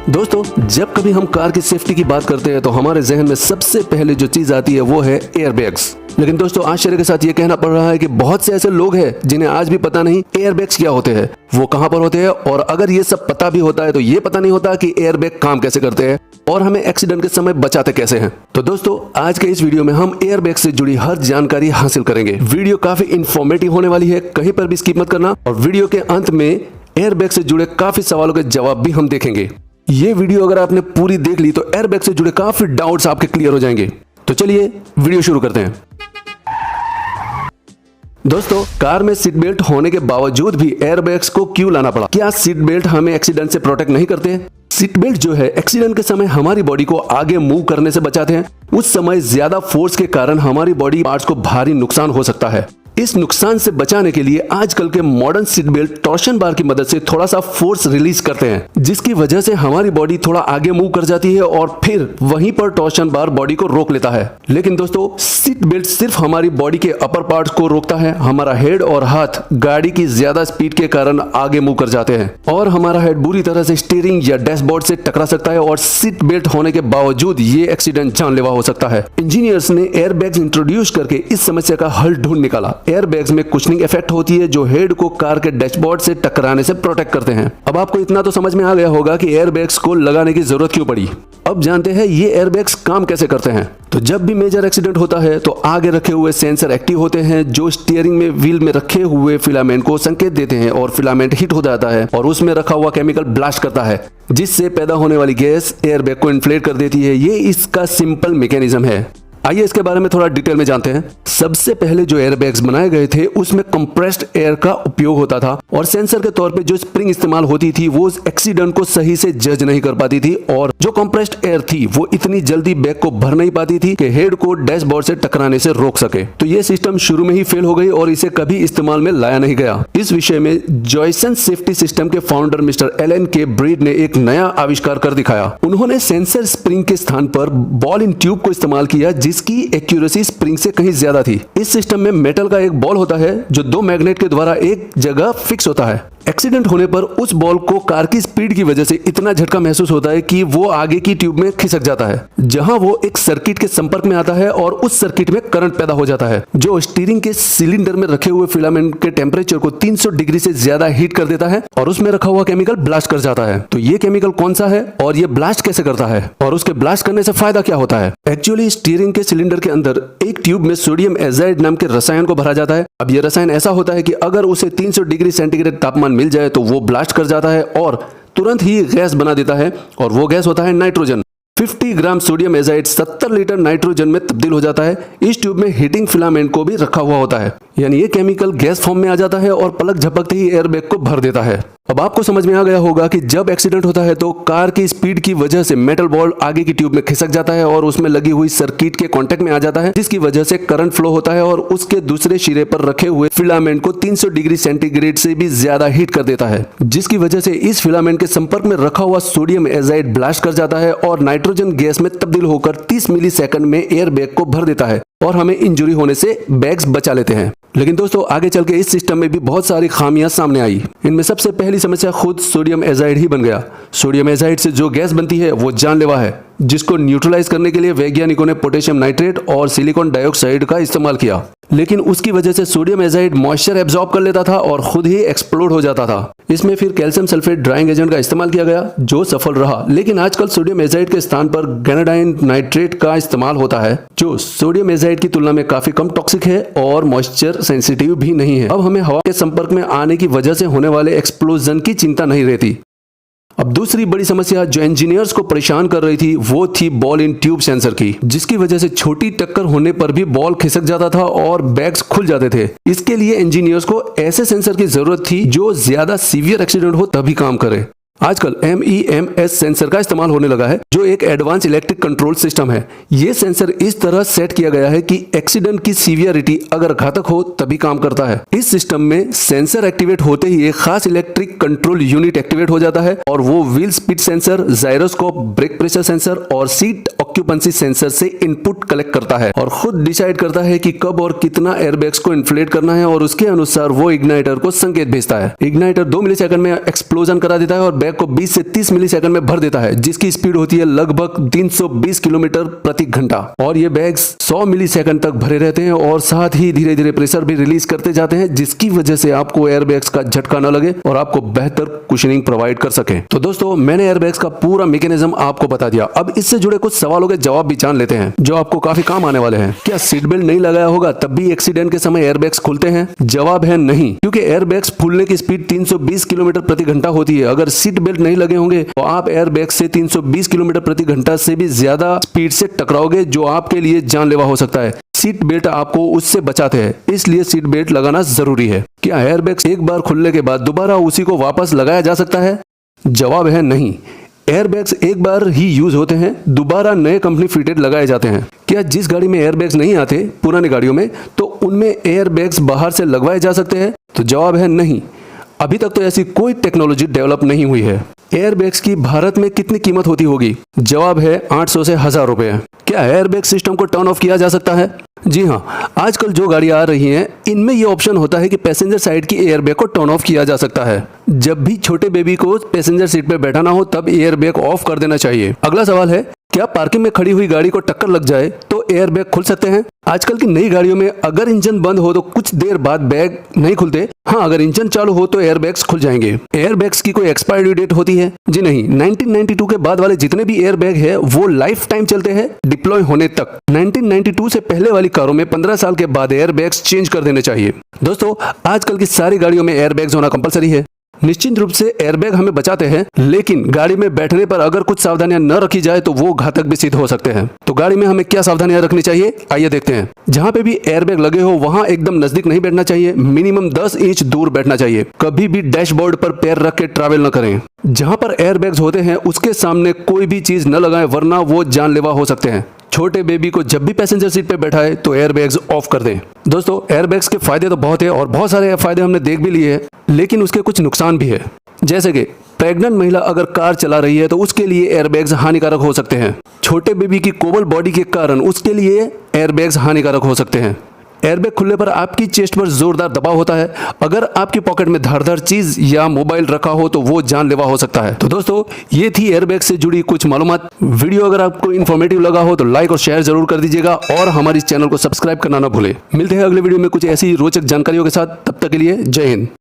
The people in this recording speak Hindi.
दोस्तों, जब कभी हम कार की सेफ्टी की बात करते हैं तो हमारे जहन में सबसे पहले जो चीज आती है वो है एयरबैग्स। लेकिन दोस्तों, आश्चर्य के साथ ये कहना पड़ रहा है कि बहुत से ऐसे लोग हैं जिन्हें आज भी पता नहीं एयरबैग्स क्या होते हैं, वो कहां पर होते हैं, और अगर ये सब पता भी होता है तो ये पता नहीं होता कि एयरबैग काम कैसे करते हैं और हमें एक्सीडेंट के समय बचाते कैसे हैं। तो दोस्तों, आज के इस वीडियो में हम एयरबैग से जुड़ी हर जानकारी हासिल करेंगे। वीडियो काफी इंफॉर्मेटिव होने वाली है, कहीं पर भी स्किप मत करना, और वीडियो के अंत में एयरबैग से जुड़े काफी सवालों के जवाब भी हम देखेंगे। ये वीडियो अगर आपने पूरी देख ली तो एयरबैग से जुड़े काफी डाउट्स आपके क्लियर हो जाएंगे। तो चलिए वीडियो शुरू करते हैं। दोस्तों, कार में सीट बेल्ट होने के बावजूद भी एयरबैग्स को क्यों लाना पड़ा? क्या सीट बेल्ट हमें एक्सीडेंट से प्रोटेक्ट नहीं करते? सीट बेल्ट जो है एक्सीडेंट के समय हमारी बॉडी को आगे मूव करने से बचाते हैं। उस समय ज्यादा फोर्स के कारण हमारी बॉडी पार्ट्स को भारी नुकसान हो सकता है। इस नुकसान से बचाने के लिए आजकल के मॉडर्न सीट बेल्ट टॉर्शन बार की मदद से थोड़ा सा फोर्स रिलीज करते हैं, जिसकी वजह से हमारी बॉडी थोड़ा आगे मूव कर जाती है और फिर वहीं पर टॉर्शन बार बॉडी को रोक लेता है। लेकिन दोस्तों, सीट बेल्ट सिर्फ हमारी बॉडी के अपर पार्ट्स को रोकता है। हमारा हेड और हाथ गाड़ी की ज्यादा स्पीड के कारण आगे मूव कर जाते हैं और हमारा हेड बुरी तरह से स्टीयरिंग या डैशबोर्ड से टकरा सकता है, और सीट बेल्ट होने के बावजूद ये एक्सीडेंट जानलेवा हो सकता है। इंजीनियर्स ने एयरबैग्स इंट्रोड्यूस करके इस समस्या का हल ढूंढ निकाला। एयरबैग्स में कुशनिंग इफेक्ट होती है जो हेड को कार के डैशबोर्ड से टकराने से प्रोटेक्ट करते हैं। अब आपको इतना तो समझ में आ गया होगा कि एयरबैग्स को लगाने की जरूरत क्यों पड़ी। अब जानते हैं ये एयरबैग्स काम कैसे करते हैं। तो जब भी मेजर एक्सीडेंट होता है तो आगे रखे हुए सेंसर एक्टिव होते हैं जो स्टीयरिंग में व्हील में रखे हुए फिलामेंट को संकेत देते हैं, और फिलामेंट हिट हो जाता है और उसमें रखा हुआ केमिकल ब्लास्ट करता है, जिससे पैदा होने वाली गैस एयरबैग को इन्फ्लेट कर देती है। ये इसका सिंपल मैकेनिज्म है। आइए इसके बारे में थोड़ा डिटेल में जानते हैं। सबसे पहले जो एयरबैग्स बनाए गए थे उसमें कंप्रेस्ड एयर का उपयोग होता था, और सेंसर के तौर पे जो स्प्रिंग इस्तेमाल होती थी वो एक्सीडेंट को सही से जज नहीं कर पाती थी, और जो कंप्रेस्ड एयर थी वो इतनी जल्दी बैग को भर नहीं पाती थी कि हेड को डैशबोर्ड से टकराने से रोक सके। तो ये सिस्टम शुरू में ही फेल हो गई और इसे कभी इस्तेमाल में लाया नहीं गया। इस विषय में जॉयसन सेफ्टी सिस्टम के फाउंडर मिस्टर एलन के ब्रीड ने एक नया आविष्कार कर दिखाया। उन्होंने सेंसर स्प्रिंग के स्थान पर बॉल इन ट्यूब को इस्तेमाल किया, जिसकी एक्यूरेसी स्प्रिंग से कहीं ज्यादा थी। इस सिस्टम में मेटल का एक बॉल होता है जो दो मैग्नेट के द्वारा एक जगह फिक्स होता है। एक्सीडेंट होने पर उस बॉल को कार की स्पीड की वजह से इतना झटका महसूस होता है कि वो आगे की ट्यूब में खिसक जाता है, जहां वो एक सर्किट के संपर्क में आता है और उस सर्किट में करंट पैदा हो जाता है, जो स्टीयरिंग के सिलेंडर में रखे हुए फिलामेंट के टेम्परेचर को 300 डिग्री से ज्यादा हीट कर देता है और उसमें रखा हुआ केमिकल ब्लास्ट कर जाता है। तो ये केमिकल कौन सा है और ये ब्लास्ट कैसे करता है, और उसके ब्लास्ट करने से फायदा क्या होता है? एक्चुअली स्टीयरिंग के सिलेंडर के अंदर एक ट्यूब में सोडियम एजाइड नाम के रसायन को भरा जाता है। अब ये रसायन ऐसा होता है कि अगर उसे 300 डिग्री सेंटीग्रेड तापमान मिल जाए तो वो ब्लास्ट कर जाता है और तुरंत ही गैस बना देता है, और वो गैस होता है nitrogen. 50 gram sodium azide 70 litre nitrogen में तब्दील हो जाता है। इस ट्यूब में हीटिंग फिलामेंट को भी रखा हुआ होता है, यानी ये केमिकल गैस फॉर्म में आ जाता है और पलक झपकते ही एयरबैग को भर देता है। अब आपको समझ में आ गया होगा कि जब एक्सीडेंट होता है तो कार की स्पीड की वजह से मेटल बॉल आगे की ट्यूब में खिसक जाता है और उसमें लगी हुई सर्किट के कांटेक्ट में आ जाता है, जिसकी वजह से करंट फ्लो होता है और उसके दूसरे सिरे पर रखे हुए फिलामेंट को 300 डिग्री सेंटीग्रेड से भी ज्यादा हीट कर देता है, जिसकी वजह से इस फिलामेंट के संपर्क में रखा हुआ सोडियम एजाइड ब्लास्ट कर जाता है और नाइट्रोजन गैस में तब्दील होकर 30 मिली सेकंड में एयरबैग को भर देता है और हमें इंजरी होने से बैग्स बचा लेते हैं। लेकिन दोस्तों, आगे चल के इस सिस्टम में भी बहुत सारी खामियां सामने आई। इनमें सबसे पहली समस्या खुद सोडियम एजाइड ही बन गया। सोडियम एजाइड से जो गैस बनती है वो जानलेवा है, जिसको न्यूट्रलाइज करने के लिए वैज्ञानिकों ने पोटेशियम नाइट्रेट और सिलिकॉन डाइऑक्साइड का इस्तेमाल किया, लेकिन उसकी वजह से सोडियम एजाइड मॉइस्चर एब्जॉर्ब कर लेता था और खुद ही एक्सप्लोड हो जाता था। इसमें फिर कैल्शियम सल्फेट ड्राइंग एजेंट का इस्तेमाल किया गया, जो सफल रहा, लेकिन आजकल सोडियम एजाइड के स्थान पर ग्रेनाडाइन नाइट्रेट का इस्तेमाल होता है, जो सोडियम एजाइड की तुलना में काफी कम टॉक्सिक है और मॉइस्चर सेंसिटिव भी नहीं है। अब हमें हवा के संपर्क में आने की वजह से होने वाले एक्सप्लोजन की चिंता नहीं रहती। अब दूसरी बड़ी समस्या जो इंजीनियर्स को परेशान कर रही थी वो थी बॉल इन ट्यूब सेंसर की, जिसकी वजह से छोटी टक्कर होने पर भी बॉल खिसक जाता था और बैग्स खुल जाते थे। इसके लिए इंजीनियर्स को ऐसे सेंसर की जरूरत थी जो ज्यादा सीवियर एक्सीडेंट हो तभी काम करे। आजकल MEMS सेंसर का इस्तेमाल होने लगा है, जो एक एडवांस इलेक्ट्रिक कंट्रोल सिस्टम है। ये सेंसर इस तरह सेट किया गया है कि एक्सीडेंट की सीवियरिटी अगर घातक हो तभी काम करता है। इस सिस्टम में सेंसर एक्टिवेट होते ही एक खास इलेक्ट्रिक कंट्रोल यूनिट एक्टिवेट हो जाता है और वो wheel speed sensor, gyroscope, brake pressure sensor और सीट ऑक्यूपेंसी सेंसर से इनपुट कलेक्ट करता है और खुद डिसाइड करता है कि कब और कितना एयरबैग्स को इन्फ्लेट करना है, और उसके अनुसार वो इग्नाइटर को संकेत भेजता है। इग्नाइटर 2 मिलीसेकंड में एक्सप्लोजन करा देता है और बैग को 20 से 30 मिली सेकंड में भर देता है, जिसकी स्पीड होती है लगभग 320 किलोमीटर प्रति घंटा। और ये बैग 100 मिली सेकंड तक भरे रहते हैं और साथ ही धीरे धीरे प्रेशर भी रिलीज करते जाते हैं, जिसकी वजह से आपको एयरबैग्स का झटका न लगे और आपको बेहतर कुशनिंग प्रोवाइड कर सके। तो दोस्तों, मैंने एयरबैग्स का पूरा मैकेनिज्म आपको बता दिया। अब इससे जुड़े कुछ सवालों के जवाब भी जान लेते हैं, जो आपको काफी काम आने वाले हैं। क्या सीट बेल्ट नहीं लगाया होगा तब भी एक्सीडेंट के समय एयरबैग्स खुलते हैं? जवाब है नहीं, क्योंकि एयरबैग्स खुलने की स्पीड 320 किलोमीटर प्रति घंटा होती है। अगर सीट बेल्ट नहीं लगे होंगे तो आप एयरबैग से 320 किलोमीटर प्रति घंटा से भी ज्यादा स्पीड से टकराओगे, जो आपके लिए जानलेवा हो सकता है। सीट बेल्ट आपको उससे बचाते हैं, इसलिए सीट बेल्ट लगाना जरूरी है। क्या एयरबैग्स एक बार खुलने के बाद दोबारा उसी को वापस लगाया जा सकता है? जवाब है नहीं। एयरबैग्स एक बार ही यूज होते हैं, दोबारा नए कंपनी फिटेड लगाए जाते हैं। क्या जिस गाड़ी में एयरबैग्स नहीं आते, पुरानी गाड़ियों में, तो उनमें एयरबैग्स बाहर से लगवाए जा सकते हैं? तो जवाब है नहीं। अभी तक तो ऐसी कोई टेक्नोलॉजी डेवलप नहीं हुई है। एयरबैग्स की भारत में कितनी कीमत होती होगी? जवाब है 800 से 1000 रुपए। क्या एयरबैग सिस्टम को टर्न ऑफ किया जा सकता है? जी हाँ, आजकल जो गाड़ियां आ रही हैं, इनमें यह ऑप्शन होता है कि पैसेंजर साइड की एयरबैग को टर्न ऑफ किया जा सकता है। जब भी छोटे बेबी को पैसेंजर सीट पे बैठाना हो तब एयरबैग ऑफ कर देना चाहिए। अगला सवाल है, क्या पार्किंग में खड़ी हुई गाड़ी को टक्कर लग जाए तो एयरबैग खुल सकते हैं? आजकल की नई गाड़ियों में अगर इंजन बंद हो तो कुछ देर बाद बैग नहीं खुलते। हाँ, अगर इंजन चालू हो तो एयरबैग्स खुल जाएंगे। एयरबैग्स की कोई एक्सपायरी डेट होती है? जी नहीं, 1992 के बाद वाले जितने भी एयरबैग है वो लाइफ टाइम चलते हैं, डिप्लॉय होने तक। 1992 से पहले वाली कारों में 15 साल के बाद एयरबैग्स चेंज कर देने चाहिए। दोस्तों, आजकल की सारी गाड़ियों में एयरबैग्स होना कंपलसरी है। निश्चित रूप से एयरबैग हमें बचाते हैं, लेकिन गाड़ी में बैठने पर अगर कुछ सावधानियां न रखी जाए तो वो घातक भी सिद्ध हो सकते हैं। तो गाड़ी में हमें क्या सावधानियां रखनी चाहिए, आइए देखते हैं। जहां पे भी एयरबैग लगे हो वहां एकदम नजदीक नहीं बैठना चाहिए, मिनिमम 10 इंच दूर बैठना चाहिए। कभी भी डैशबोर्ड पर पैर रख के ट्रैवल न करें। जहां पर एयरबैग्स होते हैं उसके सामने कोई भी चीज न लगाएं, वरना वो जानलेवा हो सकते हैं। छोटे बेबी को जब भी पैसेंजर सीट पे बैठाए तो एयरबैग्स ऑफ कर दें। दोस्तों, एयरबैग्स के फायदे तो बहुत है और बहुत सारे फायदे हमने देख भी लिए हैं, लेकिन उसके कुछ नुकसान भी है। जैसे कि प्रेग्नेंट महिला अगर कार चला रही है तो उसके लिए एयरबैग्स हानिकारक हो सकते हैं। छोटे बेबी की कोमल बॉडी के कारण उसके लिए एयरबैग्स हानिकारक हो सकते हैं। एयरबैग खुलने पर आपकी चेस्ट पर जोरदार दबाव होता है। अगर आपकी पॉकेट में धारदार चीज या मोबाइल रखा हो तो वो जानलेवा हो सकता है। तो दोस्तों, ये थी एयरबैग से जुड़ी कुछ मालूमात। वीडियो अगर आपको इन्फॉर्मेटिव लगा हो तो लाइक और शेयर जरूर कर दीजिएगा और हमारे इस चैनल को सब्सक्राइब करना ना भूले। मिलते हैं अगले वीडियो में कुछ ऐसी रोचक जानकारियों के साथ। तब तक के लिए जय हिंद।